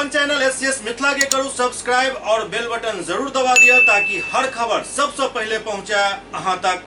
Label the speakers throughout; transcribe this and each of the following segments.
Speaker 1: अपन channel SCS Mithila के करू subscribe और बेल बटन जरूर दबा दिया ताकि हर खबर सबसे पहले पहुंचे अहां तक।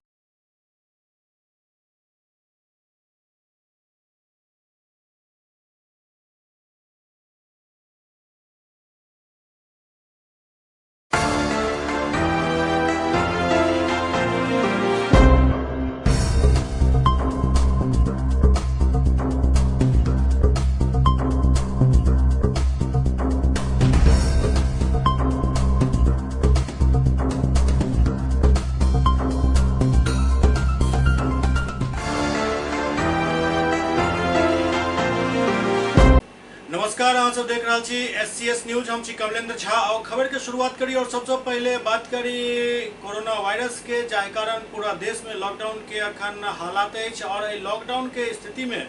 Speaker 1: नमस्कार, अहाँ सब देख रहा छी एससीएस न्यूज। हम छी कमलेंद्र झा और खबर के शुरुआत करी और सबसे पहले बात करी कोरोना वायरस के, जाहि कारण पूरा देश में लॉकडाउन के अखन हालात है और लॉकडाउन के स्थिति में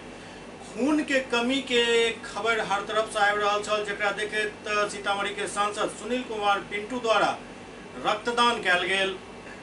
Speaker 1: खून के कमी के खबर हर तरफ से आबि रहल छल, जेकरा देखैत सीतामढ़ी के सांसद सुनील कुमार पिंटू द्वारा रक्तदान कयल गेल।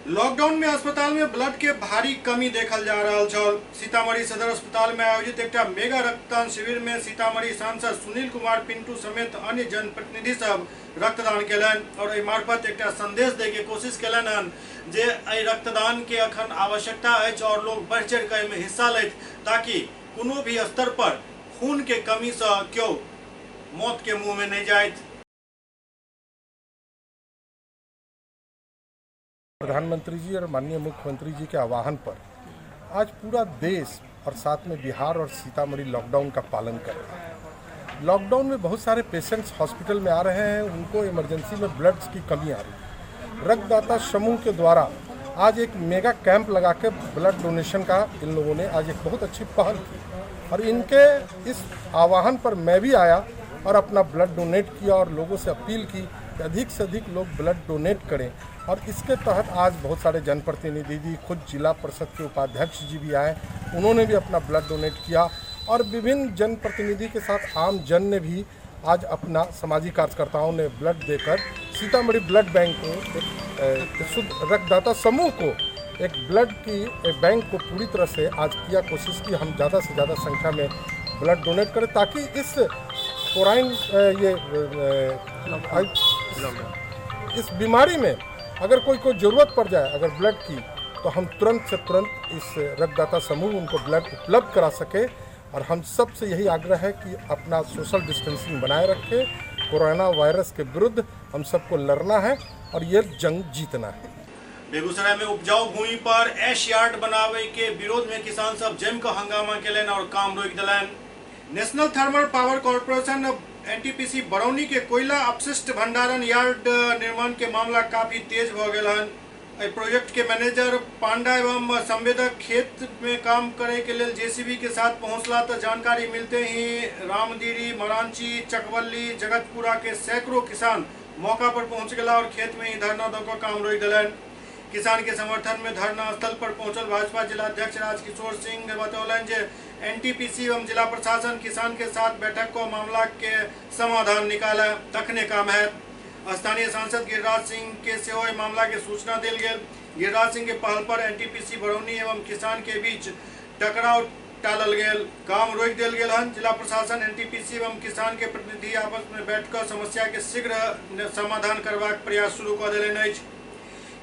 Speaker 1: लॉकडाउन में अस्पताल में ब्लड के भारी कमी देखल जा रहा छल। सीतामढ़ी सदर अस्पताल में आयोजित एक मेगा रक्तदान शिविर में सीतामढ़ी सांसद सुनील कुमार पिंटू समेत अन्य जनप्रतिनिधि सब रक्तदान केलन और एहि मार्फत एक संदेश दे के कोशिश केलन हन जे एहि रक्तदान के अखन आवश्यकता अछि और लोग बढ़ चढ़ के एहिमे हिस्सा लेत ताकि कोनो भी स्तर पर खून के कमी से क्यों मौत के मुंह में नहीं जाए।
Speaker 2: प्रधानमंत्री जी और माननीय मुख्यमंत्री जी के आह्वान पर आज पूरा देश और साथ में बिहार और सीतामढ़ी लॉकडाउन का पालन कर रहा है। लॉकडाउन में बहुत सारे पेशेंट्स हॉस्पिटल में आ रहे हैं, उनको इमरजेंसी में ब्लड्स की कमी आ रही है। रक्तदाता समूह के द्वारा आज एक मेगा कैंप लगा के ब्लड डोनेशन का इन लोगों ने आज एक बहुत अच्छी पहल की और इनके इस आह्वान पर मैं भी आया और अपना ब्लड डोनेट किया और लोगों से अपील की कि अधिक से अधिक लोग ब्लड डोनेट करें। और इसके तहत आज बहुत सारे जनप्रतिनिधि जी, खुद जिला परिषद के उपाध्यक्ष जी भी आए, उन्होंने भी अपना ब्लड डोनेट किया और विभिन्न जनप्रतिनिधि के साथ आम जन ने भी आज अपना सामाजिक कार्यकर्ताओं ने ब्लड देकर सीतामढ़ी ब्लड बैंक को शुद्ध रक्तदाता समूह को एक ब्लड की बैंक को पूरी तरह से आज किया कोशिश की हम ज़्यादा से ज़्यादा संख्या में ब्लड डोनेट करें ताकि इस कोराइन इस बीमारी में अगर कोई ज़रूरत पड़ जाए अगर ब्लड की तो हम तुरंत से तुरंत इस रक्तदाता समूह उनको ब्लड उपलब्ध करा सके। और हम सब से यही आग्रह है कि अपना सोशल डिस्टेंसिंग बनाए रखें। कोरोना वायरस के विरुद्ध हम सबको लड़ना है और ये जंग जीतना है।
Speaker 1: बेगूसराय में उपजाऊ भूमि पर ऐश यार्ड बनावे के विरोध में किसान सब जम के हंगामा केलन और काम रोक दिलन। National thermal power corporation NTPC Barauni के कोयला अपशिष्ट भंडारण यार्ड निर्माण के मामला काफी तेज भ गेल हन। प्रोजेक्ट के मैनेजर पांडा एवं संवेदक खेत में काम करे के लिए जेसीबी के साथ पहुंचला तो जानकारी मिलते ही रामदीरी, मरांची, चकवल्ली, जगतपुरा के सैकड़ों किसान मौका पर पहुंच गया और खेत में ही धरना देकर काम रोक दिलन। किसान के समर्थन में धरना स्थल पर पहुंचल भाजपा जिलाध्यक्ष राजकिशोर सिंह बतौलन जे एनटीपीसी एवं जिला प्रशासन किसान के साथ बैठक को मामला के समाधान निकाले तखने काम है। स्थानीय सांसद गिरिराज सिंह के सेहो मामला के सूचना दिल गेल। गिरिराज सिंह के पहल पर एनटीपीसी बरौनी एवं किसान के बीच टकराव टालल गेल, काम रोक दिल गेल हन। जिला प्रशासन एनटीपीसी एवं किसान के प्रतिनिधि आपस में बैठकर समस्या के शीघ्र समाधान करबाक प्रयास शुरू कऽ देलनि अछि।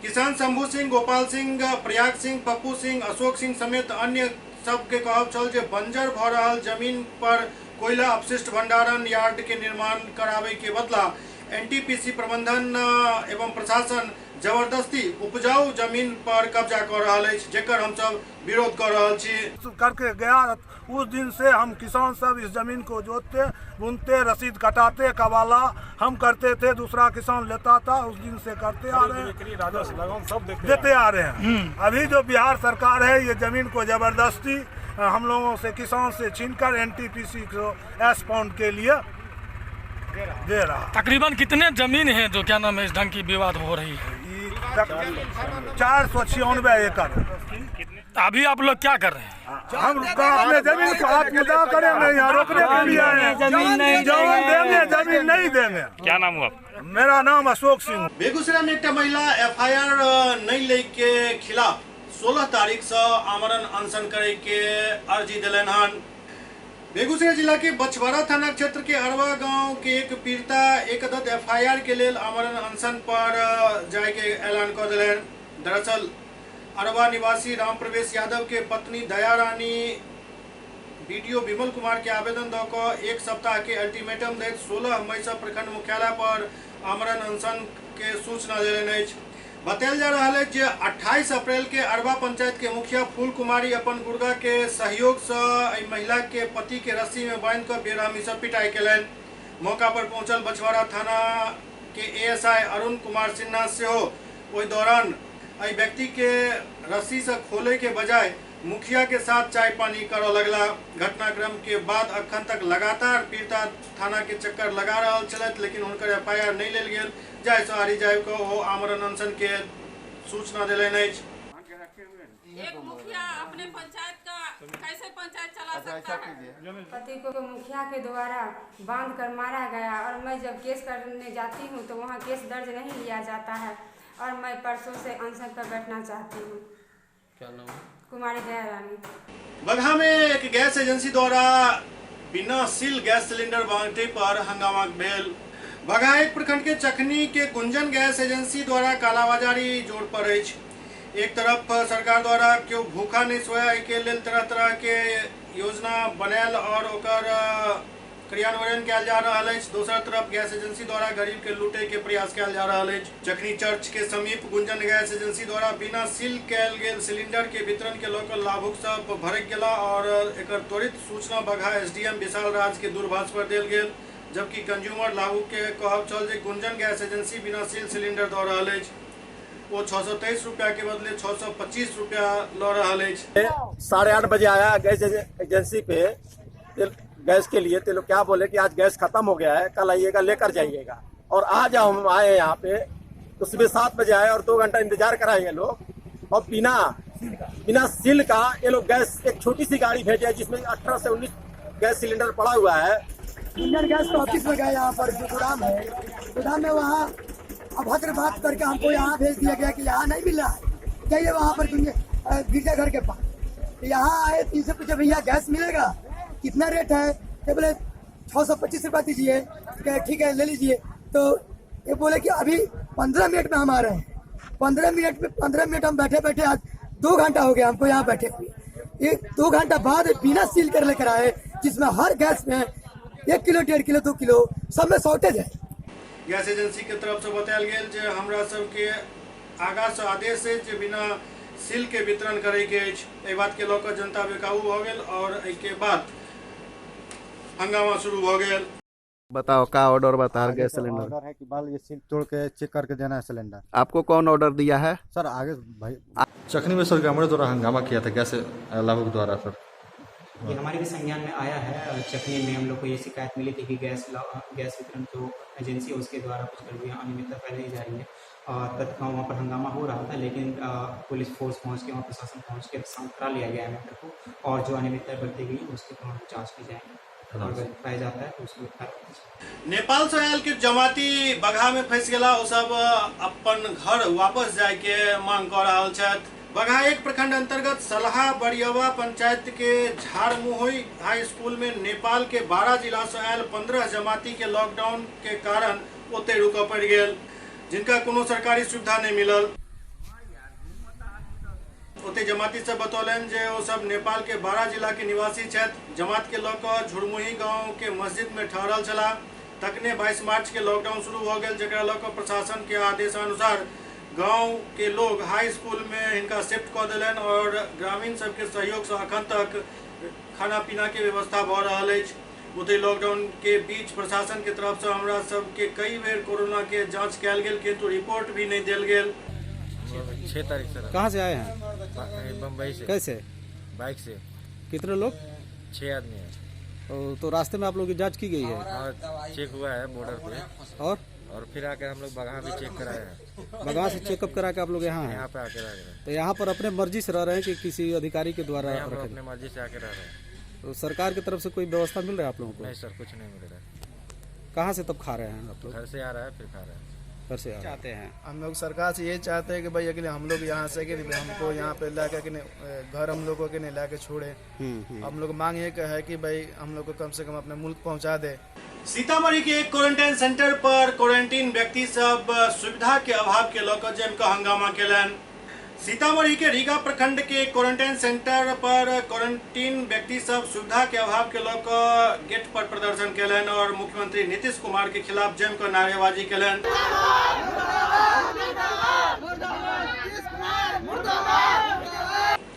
Speaker 1: किसान शंभू सिंह, गोपाल सिंह, प्रयाग सिंह, पप्पू सिंह, अशोक सिंह समेत अन्य सबके कहब छल जे बंजर भ रहल जमीन पर कोयला अपशिष्ट भंडारण यार्ड के निर्माण करावे के बदला एनटीपीसी प्रबंधन एवं प्रशासन जबरदस्ती उपजाऊ जमीन पर कब्जा कर रहा है, जेकर हम सब विरोध कर रहा छी।
Speaker 3: करके गया उस दिन से हम किसान सब इस जमीन को जोतते, बुनते, रसीद कटाते, कबाला हम करते थे, दूसरा किसान लेता था, उस दिन से करते आ रहे हैं, राजस्व सब देते आ रहे हैं। अभी जो बिहार सरकार है ये जमीन को जबरदस्ती हम लोगों से किसान से छीनकर एनटीपीसी को एस्पॉन्ड के लिए दे रहा।
Speaker 4: तकरीबन कितने जमीन है जो क्या नाम है इस ढंग की विवाद हो रही है?
Speaker 3: 496 एकड़।
Speaker 4: अभी आप लोग क्या कर रहे हैं?
Speaker 3: हम अपने जमीन को हाथ मुद्दा करेंगे, यहाँ रोकने के लिए आए हैं। जमीन नहीं देंगे।
Speaker 4: क्या नाम हुआ?
Speaker 3: मेरा नाम अशोक सिंह।
Speaker 1: बेगूसराय में एक महिला एफआईआर नहीं ले के खिलाफ 16 तारीख से आमरण अनशन करे के अर्जी दिलन हन। बेगूसराय जिला के बछवाड़ा थाना क्षेत्र के अरवा गांव के एक पीड़िता एक अदद एफआईआर के लिए आमरण अनशन पर जाय के ऐलान कर दिले। दरअसल अरवा निवासी राम प्रवेश यादव के पत्नी दया रानी बीडीओ विमल कुमार के आवेदन द क एक सप्ताह के अल्टीमेटम दैत 16 मई से प्रखंड मुख्यालय पर आमरण अनशन के सूचना देने। बतायल जा रहा है कि 28 अप्रैल के अरवा पंचायत के मुखिया फूल कुमारी अपन गुर्गा के सहयोग से महिला के पति के रस्सी में बांध कर बेरहमी से पिटाई केलन। मौका पर पहुंचल बछवाड़ा थाना के एएसआई अरुण कुमार सिन्हा से हो ओहि दौरान व्यक्ति के रस्सी से खोले के बजाय मुखिया के साथ चाय पानी कर लगला। घटनाक्रम के बाद अखन तक लगातार पीड़िता थाना के चक्कर लगा रहा चलत, लेकिन उनकर एफआईआर नहीं लेल गेल, जाय सवारी जाय को वो आमरण अनशन के सूचना दिले नहीं।
Speaker 5: एक मुखिया अपने पंचायत का कैसे पंचायत चला सकता है?
Speaker 6: पति को मुखिया के द्वारा बांध कर मारा गया और मैं जब केस करने जाती हूँ तो वहाँ केस दर्ज नहीं लिया जाता है और मैं परसों से अनशन पर बैठना चाहती हूँ।
Speaker 7: क्या नाम है?
Speaker 6: कुमारी दया रानी।
Speaker 1: बगहा में एक गैस एजेंसी द्वारा बिना सील गैस सिलेंडर बांटे पर हंगामा भेल। बगहा एक प्रखंड के चखनी के गुंजन गैस एजेंसी द्वारा कालाबाजारी जोर पर अछि। एक तरफ सरकार द्वारा क्यों भूखा नहीं सोया के लेल तरह तरह के योजना बनायल और ओकर क्रियान्वयन कयल जा रहा है। दोसर तरफ गैस एजेंसी द्वारा गरीब के लूटे के प्रयास कयल जा रहा है। चखनी चर्च के समीप गुंजन गैस एजेंसी द्वारा बिना सील कयल गेल सिलेंडर के वितरण के लोकल लाभुक सब भड़क गेला और एकर त्वरित सूचना बगहा एसडीएम विशाल राज के दूरभाष पर देल गेल, जबकि कंज्यूमर लाभुक के कहब छल जे गुंजन गैस एजेंसी बिना सील सिलेंडर दऽ रहल अछि। वो 623 रुपया के बदले 625 रुपया लऽ रहल अछि।
Speaker 8: 8:30 बजे आया गैस एजेंसी पे गैस के लिए, तो लोग क्या बोले कि आज गैस खत्म हो गया है, कल आइएगा लेकर जाइएगा। और आज हम आए यहाँ पे तो सुबह 7 बजे आए और 2 घंटा इंतजार कराए ये लोग और बिना सील का ये लोग गैस एक छोटी सी गाड़ी भेजे जिसमें 18 से 19 गैस सिलेंडर पड़ा हुआ है।
Speaker 9: इंडियन गैस के ऑफिस में गए, यहाँ पर जो गोदाम है, गोदाम में वहाँ अभद्र बात करके हमको यहाँ भेज दिया गया कि यहाँ नहीं मिल रहा है, जाइए वहाँ पर गिरजा घर के पास। यहाँ आए तो इनसे पूछे भैया गैस मिलेगा, कितना रेट है? तो बोले 625 रुपया दीजिए। ठीक है ले लीजिए। तो ये बोले कि अभी 15 मिनट में हम आ रहे हैं। 15 मिनट हम बैठे बैठे आज 2 घंटा हो गया हमको यहाँ बैठे हुए। 1-2 घंटा बाद बिना सील कर लेकर आए, जिसमें हर गैस में 1 किलो 1.5 किलो 2 किलो सब में शॉर्टेज है।
Speaker 1: गैस एजेंसी के तरफ से बतायल गेल जे हमरा सबके आगा से आदेश है जे बिना सील के वितरण करे के अछि। एहि बात के लऽ जनता बेकाबू भऽ गेल और एहि के बाद हंगामा शुरू हो गया।
Speaker 7: बताओ क्या ऑर्डर बता गैस सिलेंडर?
Speaker 10: ऑर्डर है कि बाल ये सील तोड़ के चेक करके देना है सिलेंडर।
Speaker 7: आपको कौन ऑर्डर दिया है?
Speaker 10: सर आगे भाई
Speaker 11: चखनी में सर ग्रामीणों द्वारा हंगामा किया था गैस लाभुक द्वारा। सर
Speaker 12: ये हमारे भी संज्ञान में आया है। चखनी में हम लोग को ये शिकायत मिली थी कि गैस वितरण जो एजेंसी है उसके द्वारा कुछ गड़बड़ियाँ अनियमितता फैलाई जा रही है और तत्काल वहाँ पर हंगामा हो रहा था, लेकिन पुलिस फोर्स पहुँच के वहाँ प्रशासन पहुँच के शांत करा लिया गया है मैटर को और जो अनियमितता बरती गई उसकी तुरंत जाँच की जाएगी और अगर पाया जाता है तो उसको।
Speaker 1: नेपाल से आयल के जमाती बगहा में फंस गया, वो सब अपन घर वापस जाए के मांग कर रहा छथि। बगहा एक प्रखंड अंतर्गत सलहा बड़ियवा पंचायत के झारमुहोई हाई स्कूल में नेपाल के 12 जिला से आयल 15 जमाती के लॉकडाउन के कारण ओते रुक पड़ गए, जिनका कोनो सरकारी सुविधा नहीं मिलल। ओते जमाती से बतौलन जे वो सब नेपाल के 12 जिला के निवासी छथि। जमात के लोग झुरमुही गांव के मस्जिद में ठहरल छला। तखने 22 मार्च के लॉकडाउन शुरू हो गए, जकरा लोग प्रशासन के आदेशानुसार गांव के लोग हाई स्कूल में इनका शिफ्ट कर दिलन और ग्रामीण सबके सहयोग से अखन तक खाना पीना के व्यवस्था भ रहल अछि। ओते लॉकडाउन के बीच प्रशासन के तरफ से हमरा सबके कई बेर कोरोना के जांच कयल गेल, किंतु रिपोर्ट भी नहीं दिल गेल।
Speaker 13: 6 तारीख से।
Speaker 7: कहाँ से आए हैं?
Speaker 13: बम्बई से।
Speaker 7: कैसे?
Speaker 13: बाइक से।
Speaker 7: कितने लोग?
Speaker 13: 6 आदमी है।
Speaker 7: तो रास्ते में आप लोगों की जांच की गई है?
Speaker 13: हाँ, चेक हुआ है बॉर्डर पे और फिर आकर हम लोग बगहा भी चेक कराए हैं।
Speaker 7: बगहा से चेकअप करा के आप लोग यहाँ
Speaker 13: यहाँ पे आके रह रहे हैं।
Speaker 7: तो यहाँ पर अपने मर्जी से रह रहे हैं कि किसी अधिकारी के द्वारा?
Speaker 13: अपने मर्जी से आके रह रहे हैं।
Speaker 7: तो सरकार की तरफ से कोई व्यवस्था मिल रहा है आप लोगों को?
Speaker 13: नहीं सर, कुछ नहीं मिल रहा है।
Speaker 7: कहाँ से तब खा रहे हैं आप लोग?
Speaker 13: घर से आ रहा है फिर खा रहे हैं।
Speaker 7: घर से
Speaker 14: चाहते हैं। हम लोग सरकार से ये चाहते हैं कि भाई अगले हम लोग यहाँ से कि हमको यहाँ पे ला के घर हम लोगों के नहीं ला के छोड़े। हम लोग मांग ये है कि भाई हम लोग को कम से कम अपने मुल्क पहुँचा दे।
Speaker 1: सीतामढ़ी के एक क्वारंटाइन सेंटर पर क्वारंटीन व्यक्ति सब सुविधा के अभाव के लोग जम का हंगामा केलन। सीतामढ़ी के रीगा प्रखंड के क्वारंटाइन सेंटर पर क्वारंटीन व्यक्ति सब सुविधा के अभाव के लोग गेट पर प्रदर्शन केलन और मुख्यमंत्री नीतीश कुमार के खिलाफ जम कर नारेबाजी केलन।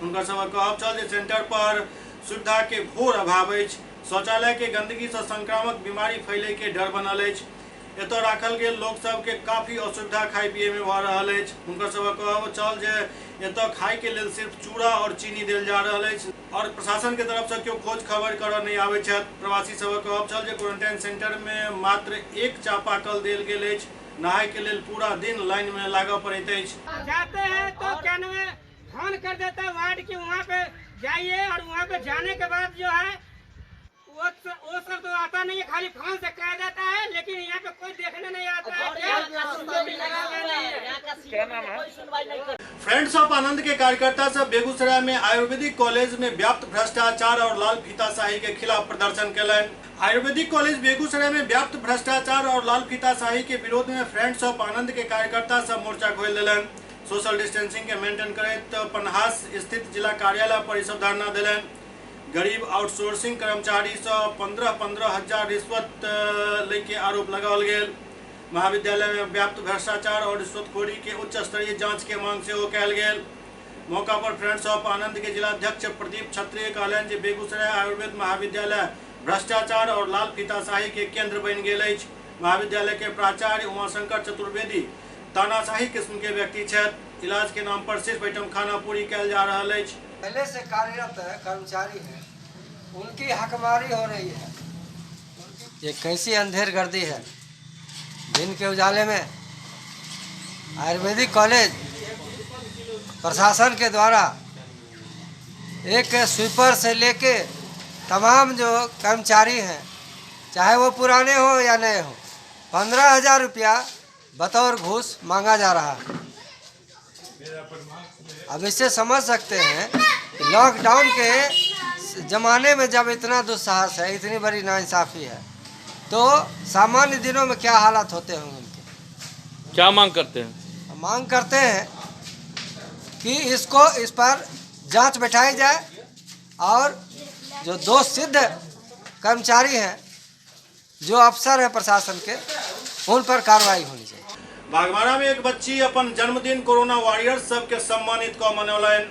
Speaker 1: उनका सब कहब छल जे सेंटर पर सुविधा के घोर अभाव अछि। शौचालय के गंदगी से संक्रामक बीमारी फैले के डर बनल अछि। एतऽ राखल गेल लोक सब के काफी असुविधा खाय पिए में भऽ रहल अछि। हुनकर सब कहब छल जे एतऽ खाय के लेल सिर्फ चूड़ा और चीनी देल जा रहल अछि और प्रशासन के तरफ से केओ खोज खबर करऽ नहीं आबै छथि। प्रवासी सब कहब छल जे क्वारंटाइन सेंटर में मात्र एक चापाकल देल गेल अछि। नहाय के लेल पूरा दिन लाइन में लागऽ पड़ैत अछि।
Speaker 15: जाते हैं तो कैन में फोन कर देता है वार्ड की वहाँ पे जाइए और वहाँ पे जाने के बाद जो है वो सब तो आता नहीं है, खाली फोन से कह देता है, लेकिन यहाँ पे कोई देखने नहीं आता है।
Speaker 1: फ्रेंड्स ऑफ आनंद के कार्यकर्ता सब बेगूसराय में आयुर्वेदिक कॉलेज में व्याप्त भ्रष्टाचार और लाल फीताशाही के खिलाफ प्रदर्शन केलन। आयुर्वेदिक कॉलेज बेगूसराय में व्याप्त भ्रष्टाचार और लाल फीताशाही के विरोध में फ्रेंड्स ऑफ आनंद के कार्यकर्ता सब मोर्चा खोल दिलन। सोशल डिस्टेंसिंग के मेंटेन करैत पन्हास स्थित जिला कार्यालय पर सब धरना दिलन। गरीब आउटसोर्सिंग कर्मचारी से 15-15 हजार रिश्वत लेके आरोप लगाओल गेल। महाविद्यालय में व्याप्त भ्रष्टाचार और रिश्वतखोरी के उच्च स्तरीय जांच के मांग से कयल गेल। मौका पर फ्रेंड्स ऑफ आनंद के जिलाध्यक्ष प्रदीप क्षत्रिय कहलन जे बेगूसराय आयुर्वेद महाविद्यालय भ्रष्टाचार और लाल फीताशाही के केंद्र बन गेल अछि। महाविद्यालय के प्राचार्य उमाशंकर चतुर्वेदी तानाशाही किस्म के व्यक्ति छथि। इलाज के नाम पर सिर्फ आइटम खाना पूरी कयल जा रहल अछि।
Speaker 16: पहले से कार्यरत कर्मचारी हैं, उनकी हकमारी हो रही है। ये कैसी अंधेरगर्दी है। दिन के उजाले में आयुर्वेदिक कॉलेज प्रशासन के द्वारा एक स्वीपर से लेके तमाम जो कर्मचारी हैं, चाहे वो पुराने हो या नए हो, 15,000 रुपया बतौर घूस मांगा जा रहा है। अब इससे समझ सकते हैं कि लॉकडाउन के ज़माने में जब इतना दुस्साहस है, इतनी बड़ी नाइंसाफ़ी है, तो सामान्य दिनों में क्या हालात होते होंगे उनके।
Speaker 17: क्या मांग करते हैं?
Speaker 16: मांग करते हैं कि इस पर जांच बैठाई जाए और जो दोष सिद्ध कर्मचारी हैं, जो अफसर हैं प्रशासन के, उन पर कार्रवाई होनी चाहिए।
Speaker 1: बागमारा में एक बच्ची अपन जन्मदिन कोरोना वॉरियर्स सबके सम्मानित क मनौलन।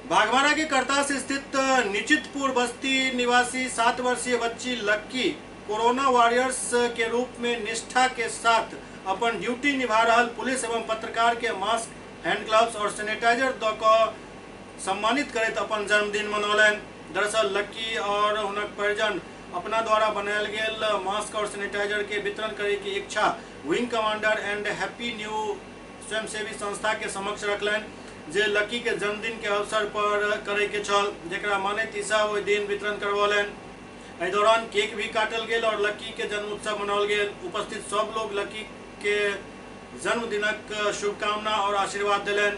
Speaker 1: बागमारा के करतास स्थित निचितपुर बस्ती निवासी 7 वर्षीय बच्ची लक्की कोरोना वॉरियर्स के रूप में निष्ठा के साथ अपन ड्यूटी निभा रहल पुलिस एवं पत्रकार के मास्क, हैंड ग्लव्स और सैनिटाइजर द क सम्मानित करैत अपन जन्मदिन मनौलन। दरअसल लक्की और हुनक परिजन अपना द्वारा बनायल गेल मास्क और सैनिटाइजर के वितरण करे की इच्छा wing commander and happy new स्वयंसेवी संस्था के समक्ष रखलन, जे लक्की के जन्मदिन के अवसर पर करे के छल, जेकरा माने तीसा ओहि दिन वितरण करवलन। एहि दौरान केक भी काटल गेल और लक्की के जन्म उत्सव मनाओल गेल। उपस्थित सब लोग लक्की के जन्मदिनक शुभकामना और आशीर्वाद दिलन।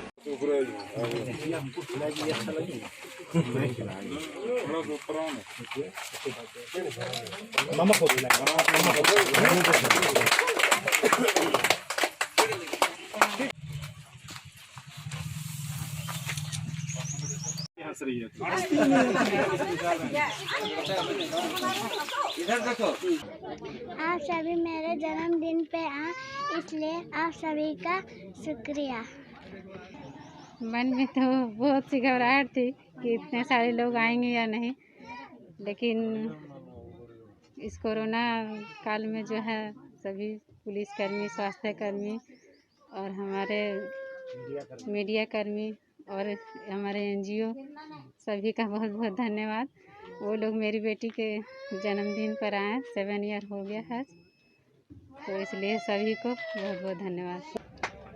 Speaker 18: इधर देखो। आप सभी मेरे जन्मदिन पे आए, इसलिए आप सभी का शुक्रिया।
Speaker 19: मन में तो बहुत सी घबराहट थी कि इतने सारे लोग आएंगे या नहीं, लेकिन इस कोरोना काल में जो है सभी पुलिसकर्मी, स्वास्थ्य कर्मी और हमारे मीडिया कर्मी और हमारे एनजीओ सभी का बहुत बहुत धन्यवाद। वो लोग मेरी बेटी के जन्मदिन पर आए, 7 ईयर हो गया है, तो इसलिए सभी को बहुत बहुत धन्यवाद।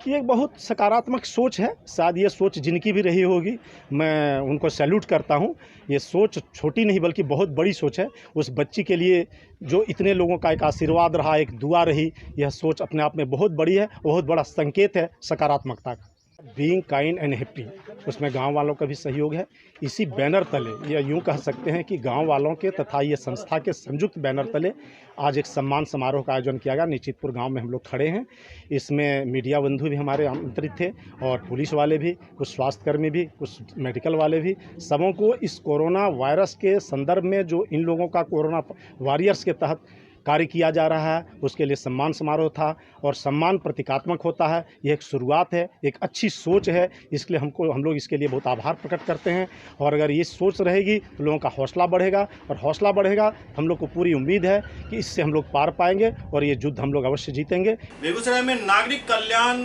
Speaker 17: ये एक बहुत सकारात्मक सोच है। शायद ये सोच जिनकी भी रही होगी, मैं उनको सैल्यूट करता हूँ। ये सोच छोटी नहीं बल्कि बहुत बड़ी सोच है। उस बच्ची के लिए जो इतने लोगों का एक आशीर्वाद रहा, एक दुआ रही, यह सोच अपने आप में बहुत बड़ी है, बहुत बड़ा संकेत है सकारात्मकता का। बीइंग काइंड एंड हैप्पी, उसमें गांव वालों का भी सहयोग है। इसी बैनर तले, या यूं कह सकते हैं कि गांव वालों के तथा ये संस्था के संयुक्त बैनर तले आज एक सम्मान समारोह का आयोजन किया गया। निश्चितपुर गांव में हम लोग खड़े हैं। इसमें मीडिया बंधु भी हमारे आमंत्रित थे और पुलिस वाले भी, कुछ स्वास्थ्यकर्मी भी, कुछ मेडिकल वाले भी। सबों को इस कोरोना वायरस के संदर्भ में जो इन लोगों का कोरोना वॉरियर्स के तहत कार्य किया जा रहा है, उसके लिए सम्मान समारोह था। और सम्मान प्रतीकात्मक होता है, यह एक शुरुआत है, एक अच्छी सोच है। इसलिए हम लोग इसके लिए बहुत आभार प्रकट करते हैं। और अगर ये सोच रहेगी तो लोगों का हौसला बढ़ेगा, और हौसला बढ़ेगा, हम लोग को पूरी उम्मीद है कि इससे हम लोग पार पाएंगे और ये युद्ध हम लोग अवश्य जीतेंगे।
Speaker 1: बेगूसराय में नागरिक कल्याण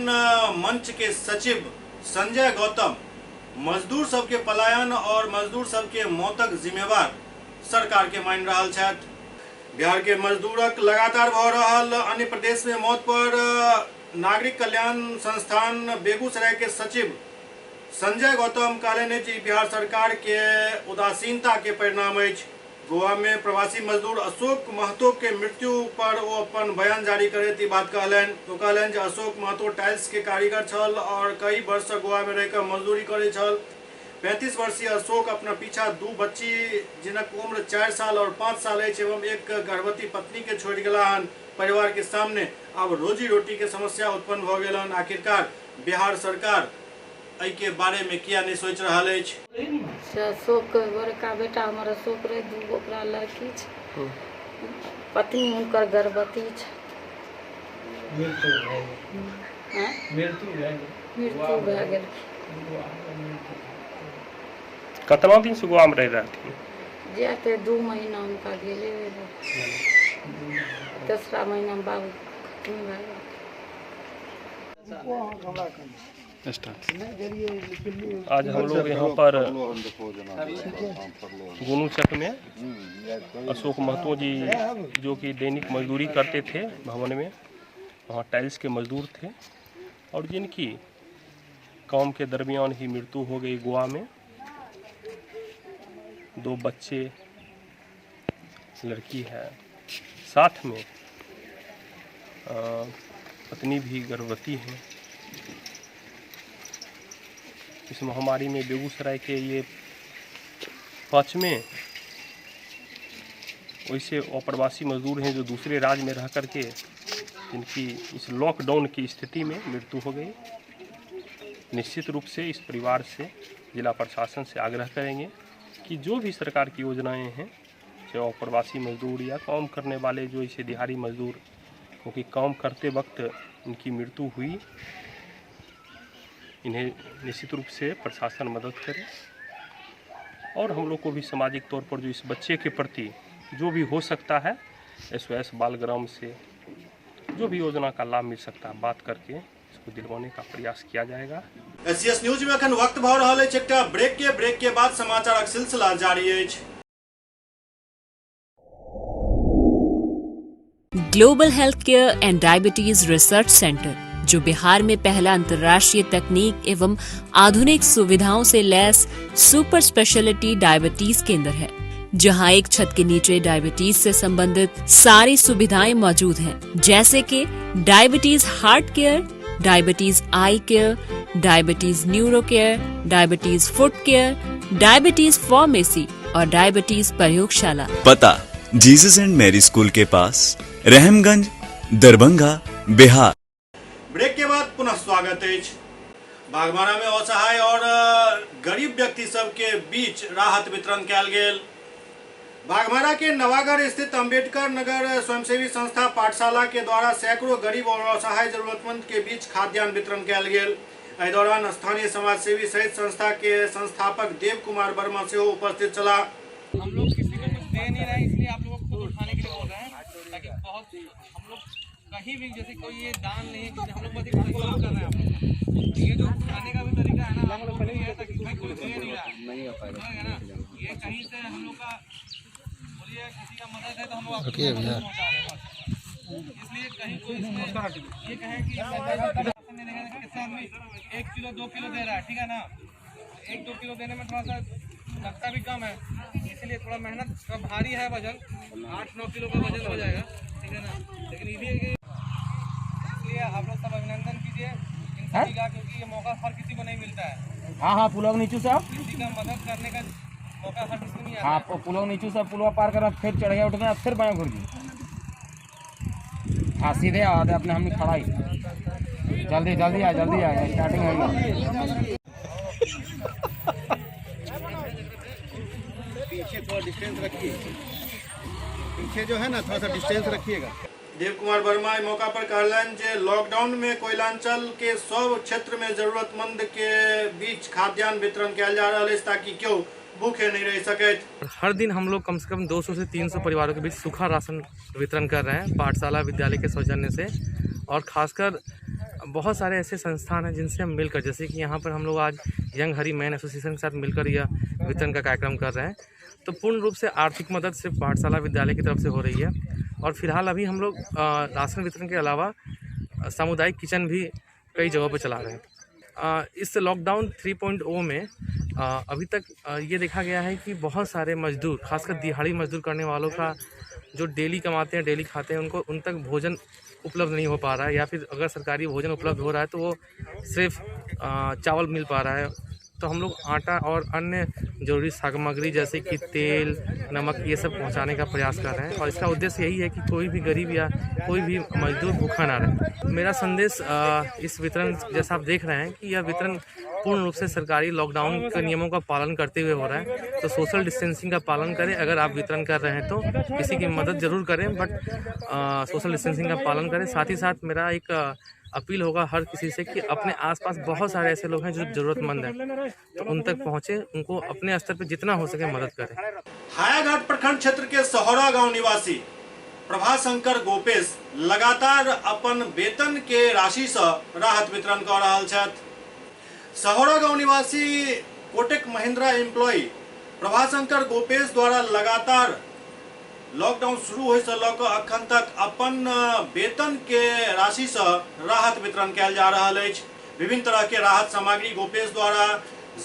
Speaker 1: मंच के सचिव संजय गौतम मजदूर सबके पलायन और मजदूर सबके मौतक जिम्मेवार सरकार के मान रहल छथि। बिहार के मजदूरक लगातार भ रहल अन्य प्रदेश में मौत पर नागरिक कल्याण संस्थान बेगूसराय के सचिव संजय गौतम कहलनि जे बिहार सरकार के उदासीनता के परिणाम अछि। गोवा में प्रवासी मजदूर अशोक महतो के मृत्यु पर वो अपन बयान जारी करैत ई बात कहलनि। तो कहलनि जे अशोक महतो टाइल्स के कारीगर छल और कई वर्ष से गोवा में रहकर मजदूरी करै छल। 35 वर्षीय अशोक अपना पीछा 2 बच्ची जिनक उम्र 4 साल और 5 साल है एवं एक गर्भवती पत्नी के छोड़ गेलाहन। परिवार के सामने अब रोजी रोटी के समस्या उत्पन्न भ गेलन। आखिरकार बिहार सरकार एहि के बारे में किया नहीं सोच रहा है।
Speaker 20: अशोक बड़का बेटा हमर अशोक रहे, 2 ओकरा लड़की छै, पत्नी हुनकर गर्भवती छै। मृत्यु भए गेल।
Speaker 21: कितना दिन से गोवा में रह रहे थे?
Speaker 20: जाते 2 महीना उनका गेले, 3रा महीना में बाबू खत्म भए
Speaker 21: गया। आज हम लोग यहाँ पर गुनूचक में अशोक महतो जी जो कि दैनिक मजदूरी करते थे भवन में, वहाँ टाइल्स के मजदूर थे और जिनकी काम के दरमियान ही मृत्यु हो गई गोवा में। 2 बच्चे, लड़की है, साथ में पत्नी भी गर्भवती है। इस महामारी में बेगूसराय के ये 5वें वैसे अप्रवासी मजदूर हैं जो दूसरे राज्य में रह कर के जिनकी इस लॉकडाउन की स्थिति में मृत्यु हो गई। निश्चित रूप से इस परिवार से, जिला प्रशासन से आग्रह करेंगे कि जो भी सरकार की योजनाएं हैं, चाहे अप्रवासी मजदूर या काम करने वाले जो इसे दिहाड़ी मजदूर, क्योंकि काम करते वक्त इनकी मृत्यु हुई, इन्हें निश्चित रूप से प्रशासन मदद करे। और हम लोग को भी सामाजिक तौर पर जो इस बच्चे के प्रति जो भी हो सकता है, SOS बालग्राम से जो भी योजना का लाभ मिल सकता है, बात करके इसको दिलवाने का प्रयास किया जाएगा।
Speaker 1: SCS न्यूज में अखन वक्त भ रहल अछि एकटा ब्रेक के बाद समाचारक सिलसिला जारी अछि।
Speaker 22: Global health care and diabetes research centre, जो बिहार में पहला अंतर्राष्ट्रीय तकनीक एवं आधुनिक सुविधाओं से लैस सुपर स्पेशलिटी डायबिटीज केंद्र है, जहां एक छत के नीचे डायबिटीज से संबंधित सारी सुविधाएं मौजूद हैं, जैसे कि diabetes heart care, diabetes eye care, diabetes neuro care, diabetes foot care, diabetes pharmacy और डायबिटीज प्रयोगशाला।
Speaker 23: पता जीसस एंड मैरी स्कूल के पास, रहमगंज, दरभंगा, बिहार।
Speaker 1: ब्रेक के बाद पुनः स्वागत है। बागमारा में असहाय और गरीब व्यक्ति सब के बीच राहत वितरण कयल गेल। बागमारा के नवागढ़ स्थित अंबेडकर नगर स्वयंसेवी संस्था पाठशाला के द्वारा सैकड़ों गरीब और असहाय जरूरतमंद के बीच खाद्यान्न वितरण कयल गेल। एहि दौरान स्थानीय समाजसेवी सहित संस्था के संस्थापक देव कुमार वर्मा से उपस्थित चला।
Speaker 24: हम लोग किसी को कुछ दे नहीं रहे, इसलिए आप लोगों को खुद उठाने के लिए बोल रहे हैं, ताकि बहुत हम लोग कहीं भी जैसे कोई ये दान नहीं है, हम लोग बस कर रहे हैं। आप लोग ये जो खाने का भी तरीका है ना, हम लोग नहीं है ताकि कोई दे नहीं रहा है ना, ये कहीं से हम लोग का बोलिए किसी का मदद है तो हम लोग आपको पहुंचा रहे हैं। इसलिए कहीं कोई ये कहे कि इससे आदमी 1 किलो 2 किलो दे रहा है, ठीक है ना। 1-2 किलो देने में थोड़ा सा लगता भी कम है, इसलिए थोड़ा मेहनत का भारी है वजन, 8-9 किलो का वजन हो जाएगा, ठीक है ना। लेकिन इसलिए आप लोग सब अभिनंदन कीजिए इन सभी का, क्योंकि ये मौका हर किसी को नहीं मिलता है।
Speaker 2: हाँ पुलों नीचू से आप
Speaker 24: किसी का मदद करने का मौका हर किसी को नहीं आता।
Speaker 2: हाँ पुलों नीचू से पुलवा पार कर फिर चढ़ गया उठने फिर बाएं घुर गई। हाँ सीधे आते अपने हमने खड़ा ही जल्दी आ स्टार्टिंग होगी।
Speaker 1: पीछे थोड़ा डिस्टेंस रखिए, पीछे जो है ना थोड़ा सा डिस्टेंस रखिएगा। देव कुमार वर्मा इस मौका पर कहलन जे लॉकडाउन में कोयलांचल के सब क्षेत्र में जरूरतमंद के बीच खाद्यान्न वितरण किया जा रहा है ताकि क्यों भूखे नहीं रह सके।
Speaker 24: हर दिन हम लोग कम से कम 200 से 300 परिवारों के बीच सूखा राशन वितरण कर रहे हैं पाठशाला विद्यालय के सौजन्य से, और खासकर बहुत सारे ऐसे संस्थान हैं जिनसे हम मिलकर, जैसे कि यहाँ पर हम लोग आज यंग हरी मैन एसोसिएशन के साथ मिलकर यह वितरण का कार्यक्रम कर रहे हैं। तो पूर्ण रूप से आर्थिक मदद सिर्फ पाठशाला विद्यालय की तरफ से हो रही है, और फिलहाल अभी हम लोग राशन वितरण के अलावा सामुदायिक किचन भी कई जगहों पर चला रहे हैं। इस लॉकडाउन 3.0 में अभी तक ये देखा गया है कि बहुत सारे मजदूर, खासकर दिहाड़ी मजदूर करने वालों का जो डेली कमाते हैं डेली खाते हैं, उनको उन तक भोजन उपलब्ध नहीं हो पा रहा है, या फिर अगर सरकारी भोजन उपलब्ध हो रहा है तो वो सिर्फ चावल मिल पा रहा है। तो हम लोग आटा और अन्य जरूरी सामग्री जैसे कि तेल, नमक, ये सब पहुंचाने का प्रयास कर रहे हैं, और इसका उद्देश्य यही है कि कोई भी गरीब या कोई भी मजदूर भूखा ना रहे। मेरा संदेश इस वितरण, जैसा आप देख रहे हैं कि यह वितरण पूर्ण रूप से सरकारी लॉकडाउन के नियमों का पालन करते हुए हो रहा है। तो सोशल डिस्टेंसिंग का पालन करें, अगर आप वितरण कर रहे हैं तो किसी की मदद ज़रूर करें, बट सोशल डिस्टेंसिंग का पालन करें। साथ ही साथ मेरा एक अपील होगा हर किसी से कि अपने आसपास बहुत सारे ऐसे लोग हैं जो ज़रूरतमंद हैं, तो उन तक पहुँचे, उनको अपने स्तर पर जितना हो सके मदद करें।
Speaker 1: हायाघाट प्रखंड क्षेत्र के सहोरा गांव निवासी प्रभाशंकर गोपेश लगातार अपन वेतन के राशि से राहत वितरण कर रहा छथि। सहोरा गांव निवासी कोटक महिंद्रा एम्प्लॉय प्रभाशंकर गोपेश द्वारा लगातार लॉकडाउन शुरू होय से लऽ कऽ अखन तक अपन वेतन के राशि से राहत वितरण कयल जा रहल अछि। विभिन्न तरह के राहत सामग्री गोपेश द्वारा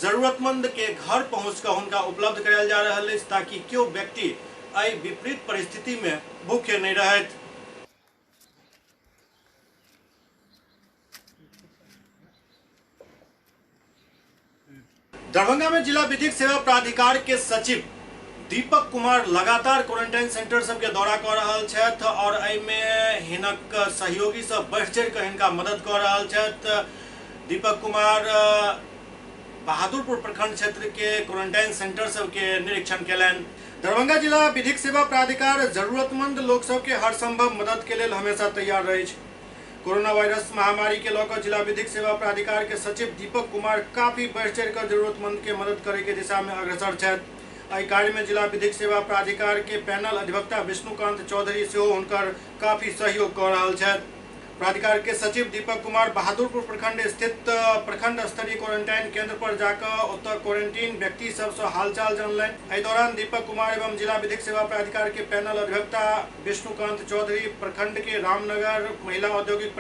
Speaker 1: जरूरतमंद के घर पहुँच कऽ हुनका उपलब्ध करायल जा रहल अछि ताकि केओ व्यक्ति एहि विपरीत परिस्थिति में भूखे नहीं रहथि। दरभंगा में जिला विधिक सेवा प्राधिकार के सचिव दीपक कुमार लगातार क्वारंटाइन सेंटर सबके दौरा कर रहल छथि और एहिमे हिनक सहयोगी सब बढ़ चढ़ कऽ हिनका मदद कर रहल छथि। दीपक कुमार बहादुरपुर प्रखंड क्षेत्र के क्वारंटाइन सेंटर सबके निरीक्षण केलनि। दरभंगा जिला विधिक सेवा प्राधिकार जरूरतमंद लोक सबके हर संभव मदद के लेल हमेशा तैयार रहै छै। कोरोना वायरस महामारी के लऽ कऽ जिला विधिक सेवा प्राधिकार के सचिव दीपक कुमार काफी बढ़ चढ़ कऽ जरूरतमंद के मदद करे के दिशा में अग्रसर छथि। एहि कार्य में जिला विधिक सेवा प्राधिकार के पैनल अधिवक्ता विष्णुकांत चौधरी सेहो हुनकर काफी सहयोग कर रहल छथि। प्राधिकार के सचिव दीपक कुमार बहादुरपुर प्रखंड स्थित प्रखंड स्तरीय क्वारंटाइन केंद्र पर जाकर ओतऽ क्वारंटीन व्यक्ति सब से हालचाल जानलनि। एहि दौरान दीपक कुमार एवं जिला विधिक सेवा प्राधिकार के पैनल अधिवक्ता विष्णुकांत चौधरी प्रखंड के रामनगर महिला औद्योगिक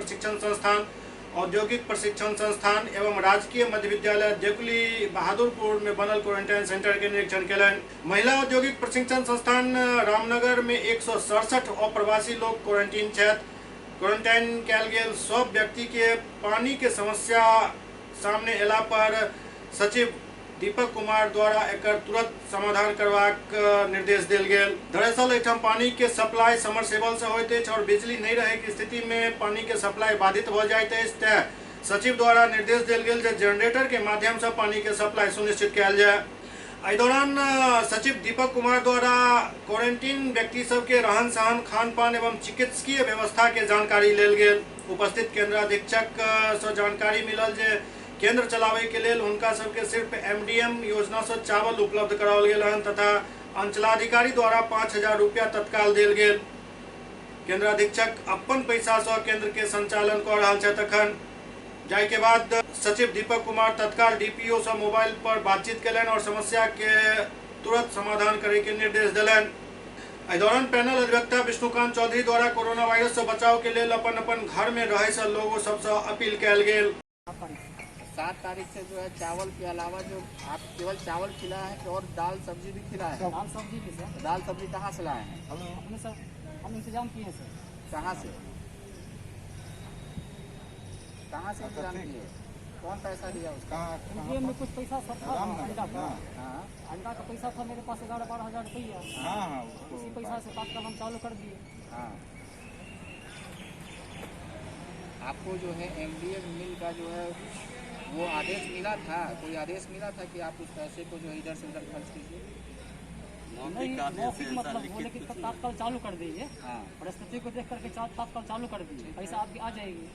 Speaker 1: प्रशिक्षण संस्थान एवं राजकीय मध्य विद्यालय देकुली बहादुरपुर में बनल क्वारंटाइन सेंटर के निरीक्षण केलनि। महिला औद्योगिक प्रशिक्षण संस्थान रामनगर में 167 अप्रवासी लोग क्वारंटीन छथि। क्वारंटाइन कयल गेल सब व्यक्ति के पानी के समस्या सामने अयला पर सचिव दीपक कुमार द्वारा एकर तुरंत समाधान करबाक निर्देश देल गेल। दरअसल एहिठाम पानी के सप्लाई समरसेबल से होइत अछि और बिजली नहीं रहे की स्थिति में पानी के सप्लाई बाधित भ जाइत अछि, तें सचिव द्वारा निर्देश देल गेल जे जनरेटर के माध्यम से पानी के सप्लाई सुनिश्चित कयल जाय। एहि दौरान सचिव दीपक कुमार द्वारा क्वारंटीन व्यक्ति सबके रहन सहन, खान पान एवं चिकित्सकीय व्यवस्था के जानकारी लेल गेल। उपस्थित केंद्र अधीक्षक से जानकारी मिलल जे केंद्र चलावे के लेल उनका सबके सिर्फ MDM योजना से चावल उपलब्ध कराओल गेल हन तथा अंचलाधिकारी द्वारा 5000 रुपया तत्काल देल गेल। केंद्र अधीक्षक अपन पैसा से केंद्र के संचालन कर रहल छथि। अखन जाय के बाद सचिव दीपक कुमार तत्काल DPO से मोबाइल पर बातचीत केलनि और समस्या के तुरंत समाधान करे के निर्देश दिलनि। एहि दौरान पैनल अधिवक्ता विष्णुकांत चौधरी द्वारा कोरोना वायरस से बचाव के लिए अपन अपन घर में रहे से लोगों सबसे अपील कल गेल।
Speaker 2: 7 तारीख से जो है चावल के अलावा जो आप केवल चावल खिलाए हैं और दाल सब्जी भी खिलाए हैं।
Speaker 3: दाल सब्जी भी सर।
Speaker 2: दाल सब्जी कहाँ से लाए हैं?
Speaker 3: हमने सर हम इंतजाम किए हैं सर।
Speaker 2: कहाँ से इंतजाम किए? कौन पैसा दिया उसका?
Speaker 3: जेब में कुछ पैसा सब था अंडा का। अंडा का पैसा था मेरे पास 11-12 हज़ार रुपया। उसी पैसा से तात्काल हम चालू कर दिए।
Speaker 2: आपको जो है MDA मिल का जो है वो आदेश मिला था? कोई आदेश मिला था कि आप उस पैसे को जो है इधर से उधर खर्च कीजिए?
Speaker 3: मौखिक मतलब बोले कि तात्काल चालू कर दीजिए। परिस्थिति को देख करके तात्काल चालू कर दीजिए, पैसा आपकी आ जाएगी,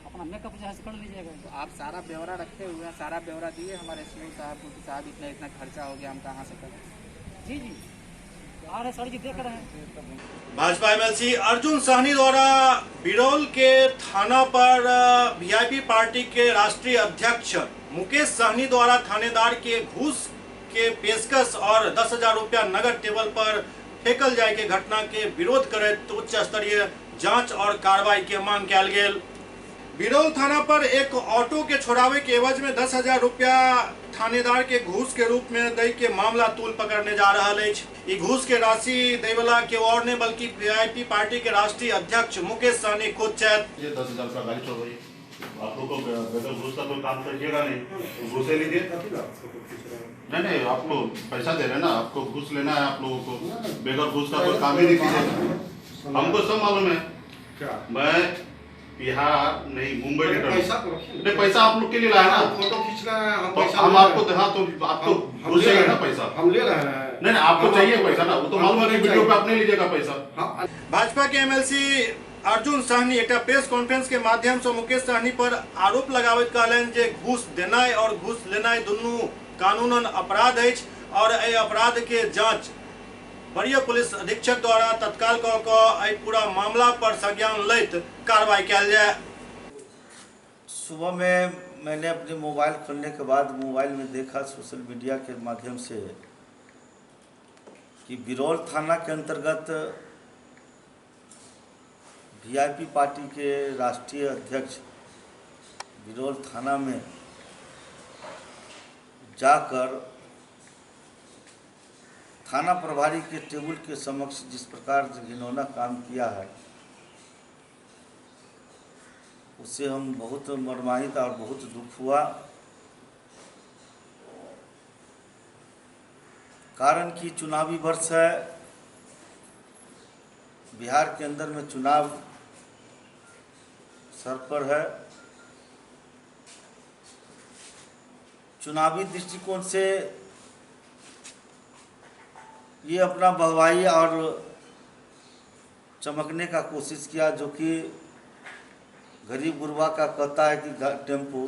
Speaker 3: अपना मेकअप जो है कर लीजिएगा।
Speaker 2: तो आप सारा ब्यौरा रखे हुए हैं, सारा ब्यौरा दिए हमारे SO साहब को कि साहब इतना इतना खर्चा हो गया, हम कहाँ से करें?
Speaker 3: जी जी आ रहे सर जी, देख रहे हैं।
Speaker 1: भाजपा MLC अर्जुन साहनी द्वारा बिरौल के थाना पर VIP पार्टी के राष्ट्रीय अध्यक्ष मुकेश साहनी द्वारा थानेदार के घूस के पेशकश और 10,000 रुपया नगद टेबल पर फेंकल जाए के घटना के विरोध करते उच्च स्तरीय जांच और कार्रवाई के मांग कल गेल। बिरौल थाना पर एक ऑटो के छोड़ावे के एवज में 10,000 रुपया थानेदार के घूस के रूप में दई के मामला तूल पकड़ने जा रहा है। घूस के राशि देवला के और ने बल्कि VIP पार्टी के राष्ट्रीय अध्यक्ष मुकेश साहनी खुद चैत।
Speaker 4: ये 10,000 रुपया गाड़ी छोड़ रही, आप लोग को बगैर घूस का कोई काम करिएगा नहीं, घूस ले लीजिए। नहीं आपको पैसा दे रहे हैं ना, आपको घूस लेना है, आप लोगों को बगैर घूस का कोई काम ही नहीं कीजिएगा। हमको सब मालूम है, मैं बिहार नहीं मुंबई नहीं, पैसा आप लोग के लिए लाया ना,
Speaker 8: फोटो खींचना है,
Speaker 4: हम आपको तो आपको घूस चाहिए ना पैसा,
Speaker 8: हम ले रहे हैं।
Speaker 4: नहीं आपको चाहिए पैसा ना, वो तो मालूम है वीडियो पे आप नहीं लीजिएगा पैसा।
Speaker 1: भाजपा के MLC अर्जुन साहनी एक प्रेस कॉन्फ्रेंस के माध्यम से मुकेश साहनी पर आरोप लगावत कहलन जे घूस देनाय और घूस लेनाय दुनू कानूनन अपराध है और ए अपराध के जांच वरीय पुलिस अधीक्षक द्वारा तत्काल पूरा मामला पर संज्ञान लैत कार्रवाई कल जाए।
Speaker 5: सुबह में मैंने अपने मोबाइल खोलने के बाद मोबाइल में देखा सोशल मीडिया के माध्यम से कि बिरौल थाना के अंतर्गत VIP पार्टी के राष्ट्रीय अध्यक्ष बिरौल थाना में जाकर थाना प्रभारी के टेबल के समक्ष जिस प्रकार घिनौना काम किया है, उससे हम बहुत मर्माहित और बहुत दुख हुआ। कारण कि चुनावी वर्ष है, बिहार के अंदर में चुनाव सर पर है। चुनावी दृष्टिकोण से ये अपना बहवाई और चमकने का कोशिश किया, जो कि गरीब गुरबा का कहता है कि टेम्पो।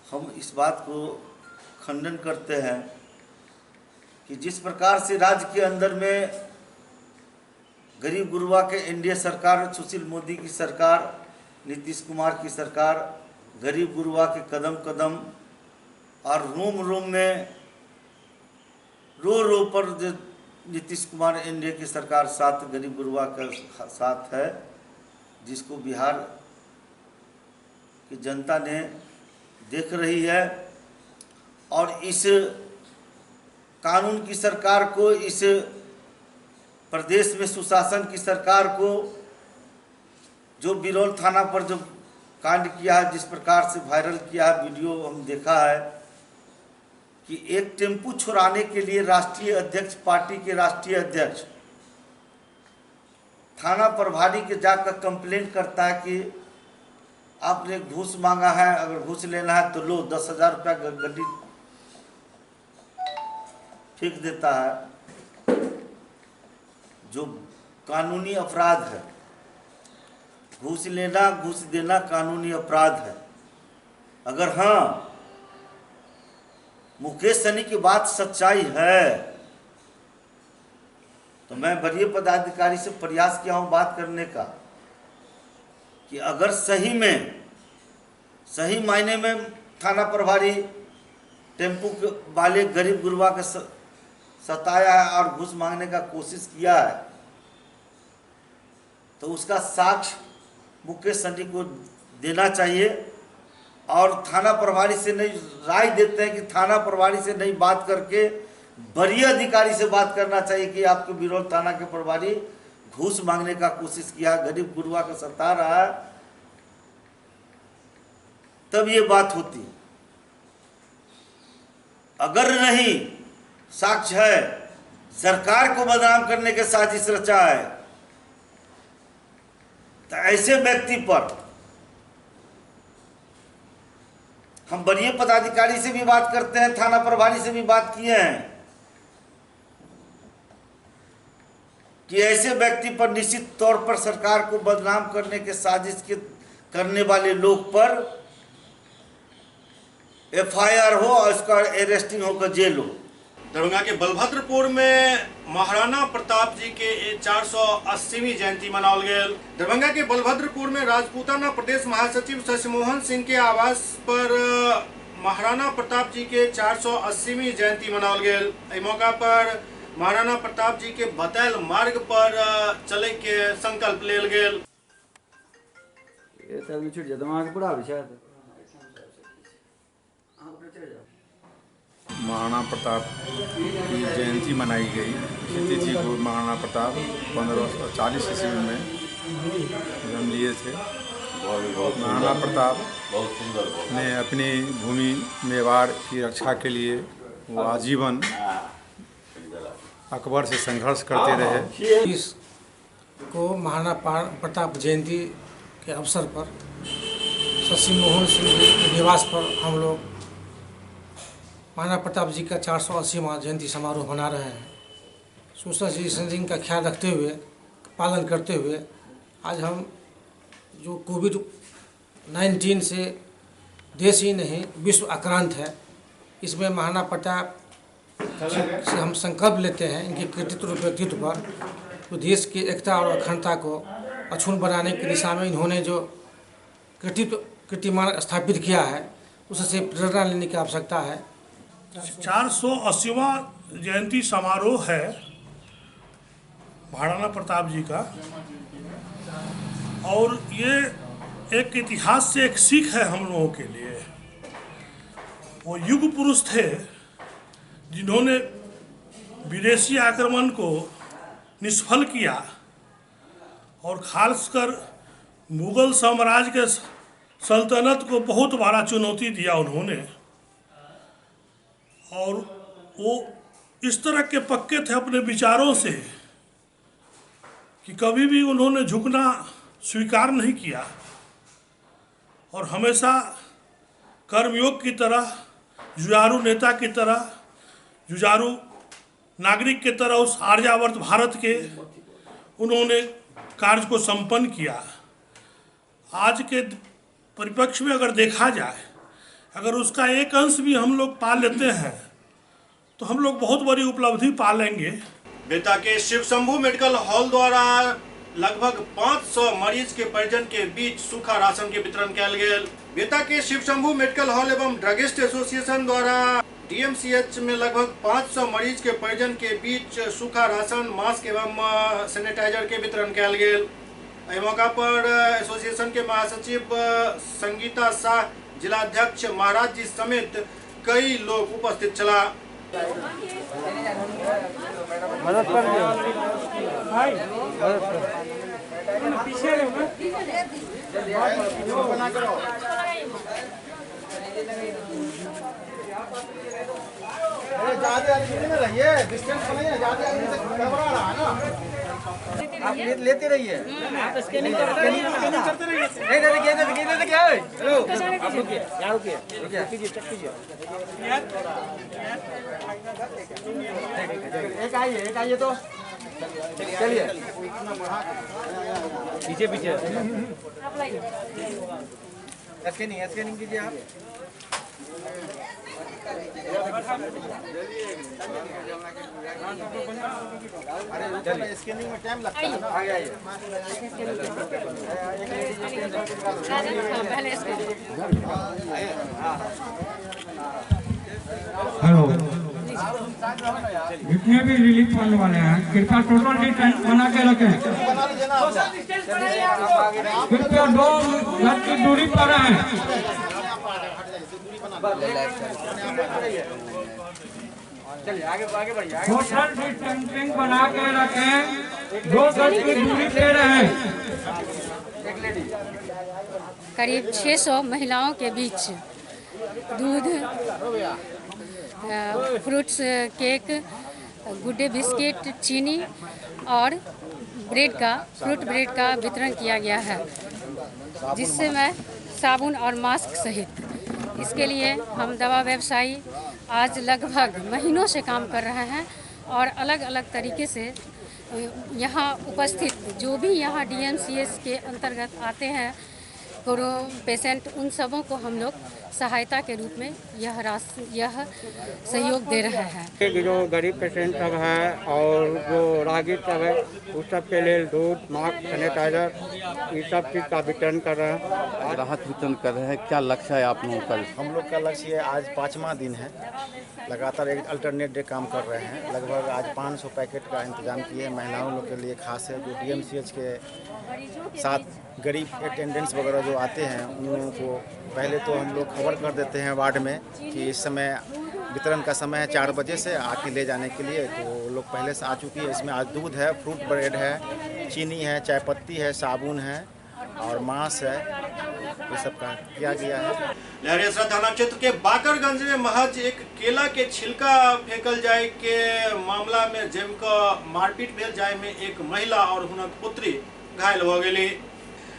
Speaker 5: हम इस बात को खंडन करते हैं कि जिस प्रकार से राज्य के अंदर में गरीब गुरबा के NDA सरकार, सुशील मोदी की सरकार, नीतीश कुमार की सरकार गरीब गुरबा के कदम कदम और रोम रोम में रो पर जो नीतीश कुमार NDA की सरकार साथ गरीब गुरबा का साथ है, जिसको बिहार की जनता ने देख रही है। और इस कानून की सरकार को, इस प्रदेश में सुशासन की सरकार को, जो बिरौल थाना पर जो कांड किया है, जिस प्रकार से वायरल किया है वीडियो हम देखा है कि एक टेम्पू छुड़ाने के लिए राष्ट्रीय अध्यक्ष, पार्टी के राष्ट्रीय अध्यक्ष थाना प्रभारी के जाकर कंप्लेन करता है कि आपने घूस मांगा है, अगर घूस लेना है तो लो, 10,000 रुपया गड्डी फेंक देता है, जो कानूनी अपराध है। घूस लेना, घूस देना कानूनी अपराध है। अगर हाँ मुकेश सहनी की बात सच्चाई है तो मैं वरीय पदाधिकारी से प्रयास किया हूँ बात करने का कि अगर सही में, सही मायने में थाना प्रभारी टेम्पू वाले गरीब गुरबा के सताया है और घूस मांगने का कोशिश किया है, तो उसका साक्ष्य मुकेश सहनी को देना चाहिए। और थाना प्रभारी से नहीं, राय देते हैं कि थाना प्रभारी से नहीं बात करके वरीय अधिकारी से बात करना चाहिए कि आपके बिरौल थाना के प्रभारी घूस मांगने का कोशिश किया, गरीब गुरुआ को सता रहा है, तब ये बात होती। अगर नहीं साक्ष्य है, सरकार को बदनाम करने के साजिश रचा है, तो ऐसे व्यक्ति पर हम वरीय पदाधिकारी से भी बात करते हैं, थाना प्रभारी से भी बात किए हैं कि ऐसे व्यक्ति पर निश्चित तौर पर सरकार को बदनाम करने के साजिश के करने वाले लोग पर एफआईआर हो और उसका अरेस्टिंग होकर जेल हो।
Speaker 1: दरभंगा के बलभद्रपुर में महाराणा प्रताप जी के 480वीं जयंती मनाओल गेल। दरभंगा के बलभद्रपुर में राजपूताना प्रदेश महासचिव शशिमोहन सिंह के आवास पर महाराणा प्रताप जी के 480वीं जयंती मनाओल गेल। इस मौका पर महाराणा प्रताप जी के बतायल मार्ग पर चले के संकल्प लेल गेल।
Speaker 6: महाराणा प्रताप की जयंती मनाई गई। इस तिथि को महाराणा प्रताप 1540 ईस्वी में जन्म लिए थे। महाराणा प्रताप ने अपनी भूमि मेवाड़ की रक्षा के लिए वो आजीवन अकबर से संघर्ष करते रहे।
Speaker 9: को महाराणा प्रताप जयंती के अवसर पर शशिमोहन सिंह के निवास पर हम लोग महाराणा प्रताप जी का 480वां जयंती समारोह मना रहे हैं। सोशल डिस्टेंसिंग का ख्याल रखते हुए, पालन करते हुए आज हम जो कोविड-19 से देश ही नहीं विश्व आक्रांत है, इसमें महाराणा प्रताप से हम संकल्प लेते हैं इनके कृतित्व व्यक्तित्व पर, तो देश की एकता और अखंडता को अक्षुण्ण बनाने की दिशा में इन्होंने जो कीर्तिमान स्थापित किया है, उससे प्रेरणा लेने की आवश्यकता है।
Speaker 10: 480वां जयंती समारोह है महाराणा प्रताप जी का, और ये एक इतिहास से एक सीख है हम लोगों के लिए। वो युग पुरुष थे जिन्होंने विदेशी आक्रमण को निष्फल किया और खासकर मुगल साम्राज्य के सल्तनत को बहुत बड़ा चुनौती दिया उन्होंने। और वो इस तरह के पक्के थे अपने विचारों से कि कभी भी उन्होंने झुकना स्वीकार नहीं किया और हमेशा कर्मयोग की तरह, जुझारू नेता की तरह, जुझारू नागरिक की तरह उस आर्यावर्त भारत के उन्होंने कार्य को संपन्न किया। आज के परिप्रेक्ष्य में अगर देखा जाए, अगर उसका एक अंश भी हम लोग पा लेते हैं तो हम लोग बहुत बड़ी उपलब्धि पा लेंगे।
Speaker 1: बेता के शिव शंभू मेडिकल हॉल द्वारा लगभग 500 मरीज के परिजन के बीच सूखा राशन के वितरण किया गेल। बेता के शिव शंभू मेडिकल हॉल एवं ड्रगिस्ट एसोसिएशन द्वारा डीएमसीएच में लगभग 500 मरीज के परिजन के बीच सूखा राशन, मास्क एवं सैनिटाइजर के वितरण किया गेल। इस मौका पर एसोसिएशन के महासचिव संगीता शाह, जिलाध्यक्ष महाराज जी समेत कई लोग उपस्थित छला।
Speaker 14: आप लेते रहिए, आप स्कैनिंग करते रहिए, करते रहिए। नहीं क्या है? हेलो, आप रुकिए, यहाँ रुकिए, कीजिए, चेक कीजिए। एक आइए तो चलिए पीछे स्कैनिंग कीजिए आप। अरे स्कैनिंग में टाइम लगता है ना। आइए हेलो
Speaker 7: जितने भी रिलीफ फंड वाले हैं कृपया टोटल डिस्टेंस बना के रखें। कृपया 2 गज की दूरी पर रहें। सोशल डिस्टेंसिंग बना के रखें, 2 गज की दूरी पे रहें।
Speaker 11: करीब 600 महिलाओं के बीच दूध, फ्रूट्स केक, गुड्डे बिस्किट, चीनी और फ्रूट ब्रेड का वितरण किया गया है, जिससे मैं साबुन और मास्क सहित इसके लिए हम दवा व्यवसायी आज लगभग महीनों से काम कर रहे हैं और अलग अलग तरीके से यहाँ उपस्थित जो भी यहाँ DMCS के अंतर्गत आते हैं कोरोना पेशेंट, उन सबों को हम लोग सहायता के रूप में यह सहयोग दे रहे हैं।
Speaker 7: जो गरीब पेशेंट सब है और जो राहगीर सब है उस सब के लिए दूध, मास्क, सैनिटाइजर ये सब चीज़ का वितरण कर रहे हैं।
Speaker 12: राहत वितरण कर रहे हैं। क्या लक्ष्य है आप लोगों का?
Speaker 13: हम लोग का लक्ष्य आज 5वां दिन है, लगातार एक अल्टरनेट डे काम कर रहे हैं। लगभग आज 500 पैकेट का इंतजाम किए महिलाओं लोग के लिए खास है, जो DMCH के साथ गरीब अटेंडेंट्स वगैरह जो आते हैं उन लोगों को पहले तो हम लोग खबर कर देते हैं वार्ड में कि इस समय वितरण का समय है 4 बजे से आके ले जाने के लिए, तो लोग पहले से आ चुकी है। इसमें आज दूध है, फ्रूट ब्रेड है, चीनी है, चाय पत्ती है, साबुन है और मांस है, ये सब का किया गया है।
Speaker 1: लहरियासराय थाना क्षेत्र के बाकरगंज में महज एक केला के छिलका फेंकल जाए के मामला में जम का मारपीट भेल जाए में एक महिला और हुनक पुत्री घायल हो गई।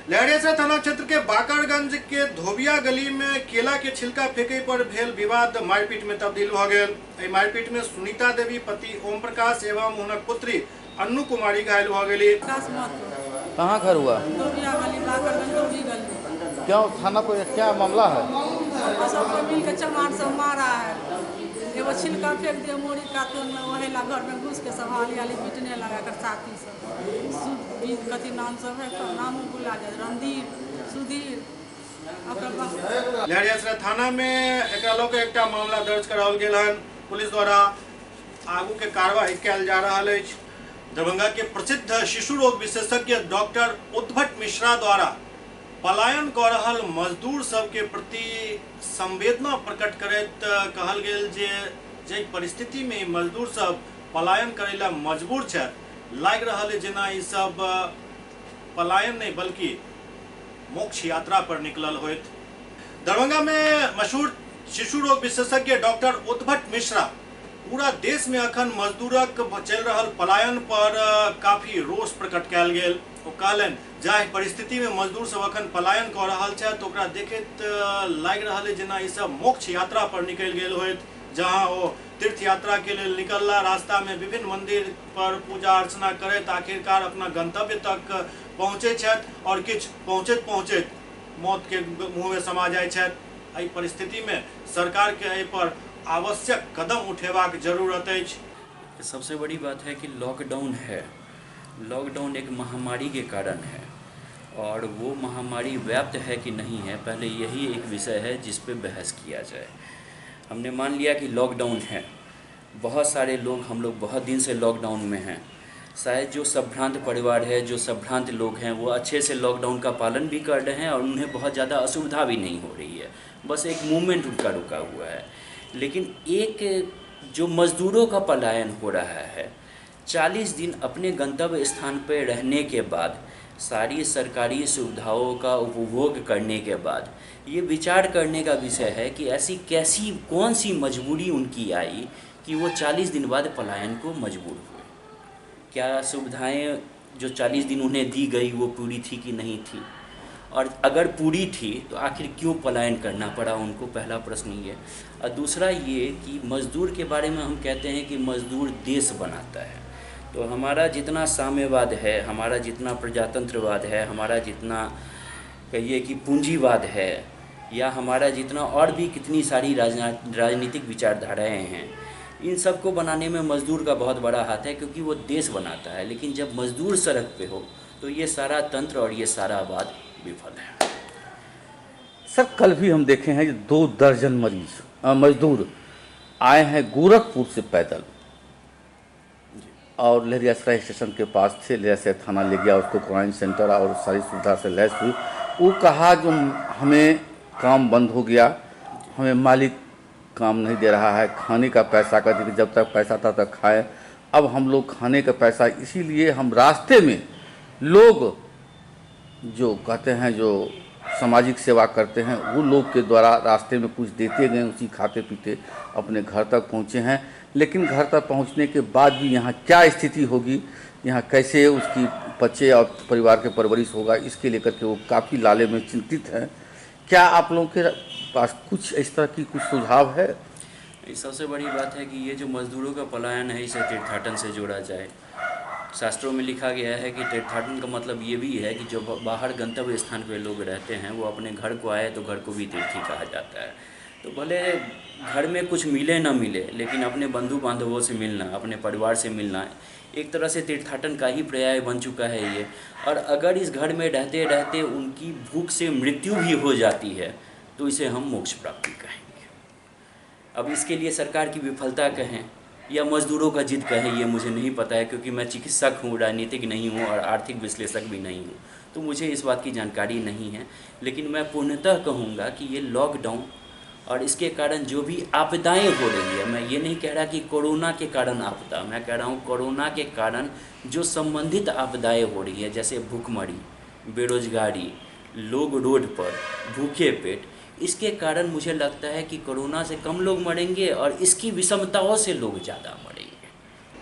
Speaker 1: लहरियासराय थाना क्षेत्र के बाकरगंज के धोबिया गली में केला के छिलका फेंके पर भेल विवाद मारपीट में तब्दील हो गए। मारपीट में सुनीता देवी पति ओम प्रकाश एवं हुनक पुत्री अन्नू कुमारी घायल हो गई।
Speaker 12: कहाँ घर हुआ? क्या थाना को क्या मामला है?
Speaker 25: एगो छिलका फेंक दिया मोरी कातून में, वही ला घर में घुस के सब हाली पीटने लगा कर साथी सब कथी नाम सब है, नाम भुला जाए, रणदीप, सुधीर।
Speaker 1: लहरियासराय थाना में एक मामला दर्ज कराओल गेल हन। पुलिस द्वारा आगू के कार्रवाई कयल जा रहा है। दरभंगा के प्रसिद्ध शिशु रोग विशेषज्ञ डॉक्टर उद्भट मिश्रा द्वारा पलायन कर रहल मजदूर सब के प्रति संवेदना प्रकट करैत कहल गेल जे परिस्थिति में मजदूर सब पलायन करेला मजबूर छै, लाग रहल है जेना ई सब पलायन नहीं बल्कि मोक्ष यात्रा पर निकलल होइत। दरभंगा में मशहूर शिशु रोग विशेषज्ञ डॉक्टर उद्भट मिश्रा पूरा देश में अखन मजदूरक चल रहल पलायन पर काफी रोष प्रकट कयल गेल। ओ कहलन जाहि परिस्थिति में मजदूर सब अखन पलायन कर रहल छै तो ओकरा देखैत लागि रहल है जेना ई सब मोक्ष यात्रा पर निकल गेल होइत, जहां ओ तीर्थ यात्रा के लिए निकलला, रास्ता में विभिन्न मंदिर पर पूजा अर्चना करैत आखिरकार अपना गंतव्य तक पहुँचे छथि और किछु पहुँचैत पहुँचैत मौत के मुँह में समा जाय छथि। एहि परिस्थिति में सरकार के एहि पर आवश्यक कदम उठेबाक जरूरत है।
Speaker 26: सबसे बड़ी बात है कि लॉकडाउन है, लॉकडाउन एक महामारी के कारण है और वो महामारी व्याप्त है कि नहीं है, पहले यही एक विषय है जिस पे बहस किया जाए। हमने मान लिया कि लॉकडाउन है, बहुत सारे लोग, हम लोग बहुत दिन से लॉकडाउन में हैं, शायद जो संभ्रांत परिवार है, जो संभ्रांत लोग हैं, वो अच्छे से लॉकडाउन का पालन भी कर रहे हैं और उन्हें बहुत ज़्यादा असुविधा भी नहीं हो रही है, बस एक मूवमेंट उनका रुका हुआ है। लेकिन एक जो मज़दूरों का पलायन हो रहा है, 40 दिन अपने गंतव्य स्थान पर रहने के बाद, सारी सरकारी सुविधाओं का उपभोग करने के बाद, ये विचार करने का विषय है कि ऐसी कैसी कौन सी मजबूरी उनकी आई कि वो 40 दिन बाद पलायन को मजबूर हुए। क्या सुविधाएं जो 40 दिन उन्हें दी गई वो पूरी थी कि नहीं थी, और अगर पूरी थी तो आखिर क्यों पलायन करना पड़ा उनको, पहला प्रश्न ये। और दूसरा ये कि मज़दूर के बारे में हम कहते हैं कि मज़दूर देश बनाता है, तो हमारा जितना साम्यवाद है, हमारा जितना प्रजातंत्रवाद है, हमारा जितना कहिए कि पूंजीवाद है, या हमारा जितना और भी कितनी सारी राजनीतिक विचारधाराएं हैं, इन सब को बनाने में मज़दूर का बहुत बड़ा हाथ है, क्योंकि वो देश बनाता है। लेकिन जब मज़दूर सड़क पे हो तो ये सारा तंत्र और ये सारा वाद विफल है।
Speaker 12: सर, कल भी हम देखे हैं 2 दर्जन मजदूर आए हैं गोरखपुर से पैदल और लहरियासराय स्टेशन के पास थे। लहरियासराय थाना ले गया उसको, क्वारंटाइन सेंटर और सारी सुविधा से लैस हुई। वो कहा जो हमें काम बंद हो गया, हमें मालिक काम नहीं दे रहा है, खाने का पैसा का कि जब तक पैसा था तक खाए। अब हम लोग खाने का पैसा, इसीलिए हम रास्ते में लोग जो कहते हैं जो सामाजिक सेवा करते हैं वो लोग के द्वारा रास्ते में कुछ देते गए, उसी खाते पीते अपने घर तक पहुँचे हैं। लेकिन घर तक पहुँचने के बाद भी यहाँ क्या स्थिति होगी, यहाँ कैसे उसकी बच्चे और परिवार के परवरिश होगा, इसके लेकर के वो काफ़ी लाले में चिंतित हैं। क्या आप लोगों के पास कुछ इस तरह की कुछ सुझाव है?
Speaker 26: सबसे बड़ी बात है कि ये जो मजदूरों का पलायन है इसे तीर्थाटन से जोड़ा जाए। शास्त्रों में लिखा गया है कि तीर्थाटन का मतलब ये भी है कि जो बाहर गंतव्य स्थान पे लोग रहते हैं वो अपने घर को आए तो घर को भी तीर्थी कहा जाता है। तो भले घर में कुछ मिले ना मिले, लेकिन अपने बंधु बांधवों से मिलना, अपने परिवार से मिलना एक तरह से तीर्थाटन का ही पर्याय बन चुका है ये। और अगर इस घर में रहते रहते उनकी भूख से मृत्यु भी हो जाती है तो इसे हम मोक्ष प्राप्ति कहेंगे। अब इसके लिए सरकार की विफलता कहें या मजदूरों का जिद कहें, ये मुझे नहीं पता है, क्योंकि मैं चिकित्सक हूँ, राजनीतिक नहीं हूँ और आर्थिक विश्लेषक भी नहीं हूँ, तो मुझे इस बात की जानकारी नहीं है। लेकिन मैं पूर्णतः कहूँगा कि ये लॉकडाउन और इसके कारण जो भी आपदाएं हो रही है, मैं ये नहीं कह रहा कि कोरोना के कारण आपदा, मैं कह रहा हूँ कोरोना के कारण जो संबंधित आपदाएं हो रही है, जैसे भूखमरी, बेरोजगारी, लोग रोड पर भूखे पेट, इसके कारण मुझे लगता है कि कोरोना से कम लोग मरेंगे और इसकी विषमताओं से लोग ज़्यादा मरेंगे।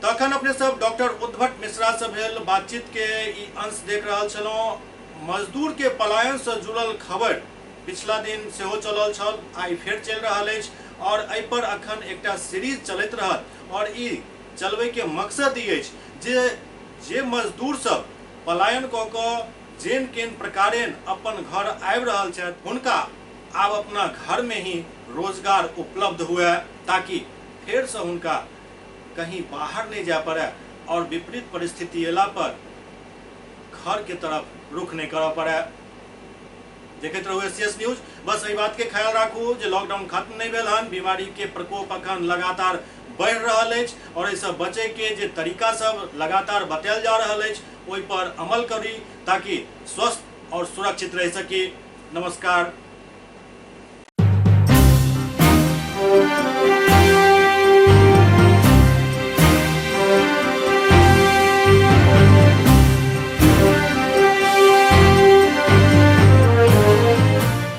Speaker 1: तखन अपने सब डॉक्टर उद्भट मिश्रा से भेल बातचीत के ई अंश देख रहा छलौं। मजदूर के पलायन से जुड़ल खबर पिछला दिन सेहो चलल छल, आई फेर चल रहा अछि और एहि पर अखन एकटा सीरीज चलैत रहत और ई चलबै के मकसद ई अछि जे मजदूर सब पलायन कऽ कऽ जेन केन प्रकारेण अपन घर आबि रहल छथि हुनका आब अपना घर में ही रोजगार उपलब्ध हुए, ताकि फिर से उनका कहीं बाहर नहीं जा पड़े और विपरीत परिस्थिति अला पर घर के तरफ रुख नहीं कर पड़े। देखते रहो एससीएस न्यूज। बस यही बात के ख्याल राखू जे लॉकडाउन खत्म नहीं भेल हन, बीमारी के प्रकोप अखन लगातार बढ़ रहल अछि और एहिसँ बचे के जे तरीका सब लगातार बतायल जा रहल अछि ओहि पर अमल करी ताकि स्वस्थ और सुरक्षित रह सकी। नमस्कार।